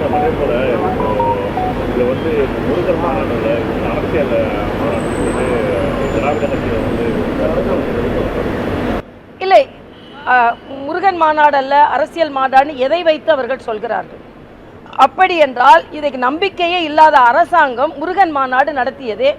அதே போல இது வந்து முருகன் மாநாடுல அரசியல் மாநாடு திராவிட கட்சியில் வந்து இல்லை, முருகன் மாநாடு அல்ல அரசியல் மாநாடு எதை வைத்து அவர்கள் சொல்கிறார்கள். அப்படி என்றால் இதற்கு நம்பிக்கையே இல்லாத அரசாங்கம் முருகன் மாநாடு நடத்தியதே.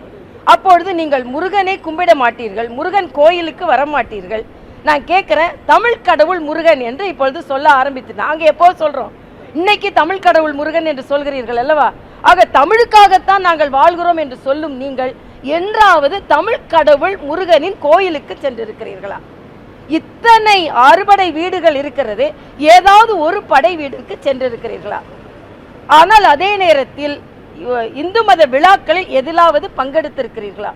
அப்பொழுது நீங்கள் முருகனை கும்பிட மாட்டீர்கள், முருகன் கோயிலுக்கு வர மாட்டீர்கள். நான் கேட்குறேன், தமிழ் கடவுள் முருகன் என்று இப்பொழுது சொல்ல ஆரம்பித்து நாங்கள் எப்போ சொல்கிறோம், இன்னைக்கு தமிழ் கடவுள் முருகன் என்று சொல்கிறீர்கள் அல்லவா? ஆக தமிழுக்காகத்தான் நாங்கள் வாழ்கிறோம் என்று சொல்லும் நீங்கள் என்றாவது தமிழ் கடவுள் முருகனின் கோயிலுக்கு சென்றிருக்கிறீர்களா? இத்தனை அறுபடை வீடுகள் இருக்கிறது, ஏதாவது ஒரு படை வீடுக்கு சென்றிருக்கிறீர்களா? ஆனால் அதே நேரத்தில் இந்து மத விழாக்களில் எதிலாவது பங்கெடுத்திருக்கிறீர்களா?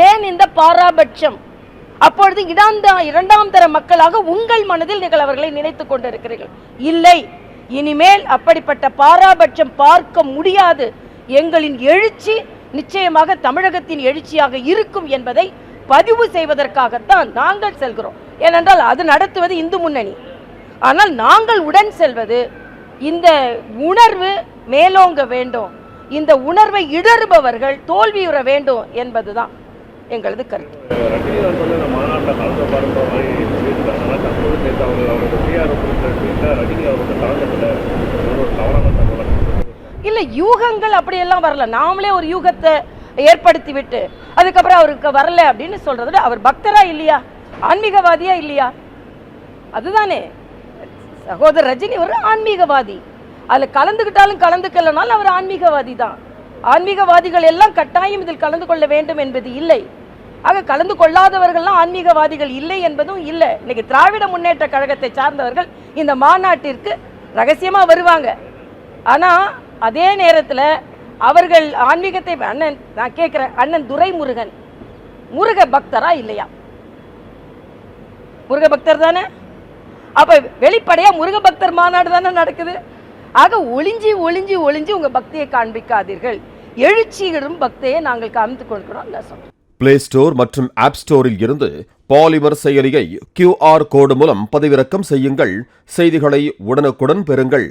ஏன் இந்த பாராபட்சம்? அப்பொழுது இரண்டாம் தர மக்களாக உங்கள் மனதில் நீங்கள் அவர்களை நினைத்துக் கொண்டிருக்கிறீர்கள். இல்லை, இனிமேல் அப்படிப்பட்ட பாராபட்சம் பார்க்க முடியாது. எங்களின் எழுச்சி நிச்சயமாக தமிழகத்தின் எழுச்சியாக இருக்கும் என்பதை பதிவு செய்வதற்காகத்தான் நாங்கள் செல்கிறோம். ஏனென்றால் அது நடத்துவது இந்து முன்னணி. ஆனால் நாங்கள் உடன் செல்வது இந்த உணர்வு மேலோங்க வேண்டும், இந்த உணர்வை இடறுபவர்கள் தோல்வியுற வேண்டும் என்பதுதான் எங்களது கருத்து. இல்லை, யூகங்கள் அப்படியெல்லாம் வரல. நாமளே ஒரு யூகத்தை ஏற்படுத்தி விட்டு அதுக்கப்புறம் அவருக்கு வரல அப்படின்னு சொல்றது, அவர் பக்தரா இல்லையா, ஆன்மீகவாதியா இல்லையா? அதுதானே. சகோதரர் ரஜினி ஒரு ஆன்மீகவாதி, அதில் கலந்துக்கிட்டாலும் கலந்துக்கலனாலும் அவர் ஆன்மீகவாதி தான். ஆன்மீகவாதிகள் எல்லாம் கட்டாயம் இதில் கலந்து கொள்ள வேண்டும் என்பது இல்லை. ஆக கலந்து கொள்ளாதவர்கள்லாம் ஆன்மீகவாதிகள் இல்லை என்பதும் இல்லை. இன்னைக்கு திராவிட முன்னேற்ற கழகத்தை சார்ந்தவர்கள் இந்த மாநாட்டிற்கு ரகசியமாக வருவாங்க. ஆனால் அதே நேரத்தில் அவர்கள் ஆன்மீகத்தை அண்ணன், நான் கேட்குறேன், அண்ணன் துரைமுருகன் முருக பக்தரா இல்லையா? முருக பக்தர் தானே. அப்ப வெளிப்படையா முருக பக்தர் மாநாடு தானே நடக்குது. ஆக ஒளிஞ்சி ஒளிஞ்சி ஒளிஞ்சி உங்க பக்தியை காண்பிக்காதீர்கள், எழுச்சிகளும் பக்தியை நாங்கள் காமித்துக் கொள்கிறோம். பிளே ஸ்டோர் மற்றும் ஆப் ஸ்டோரில் இருந்து பாலிமர் செயலியை QR கோடு மூலம் பதிவிறக்கம் செய்யுங்கள். செய்திகளை உடனுக்குடன் பெறுங்கள்.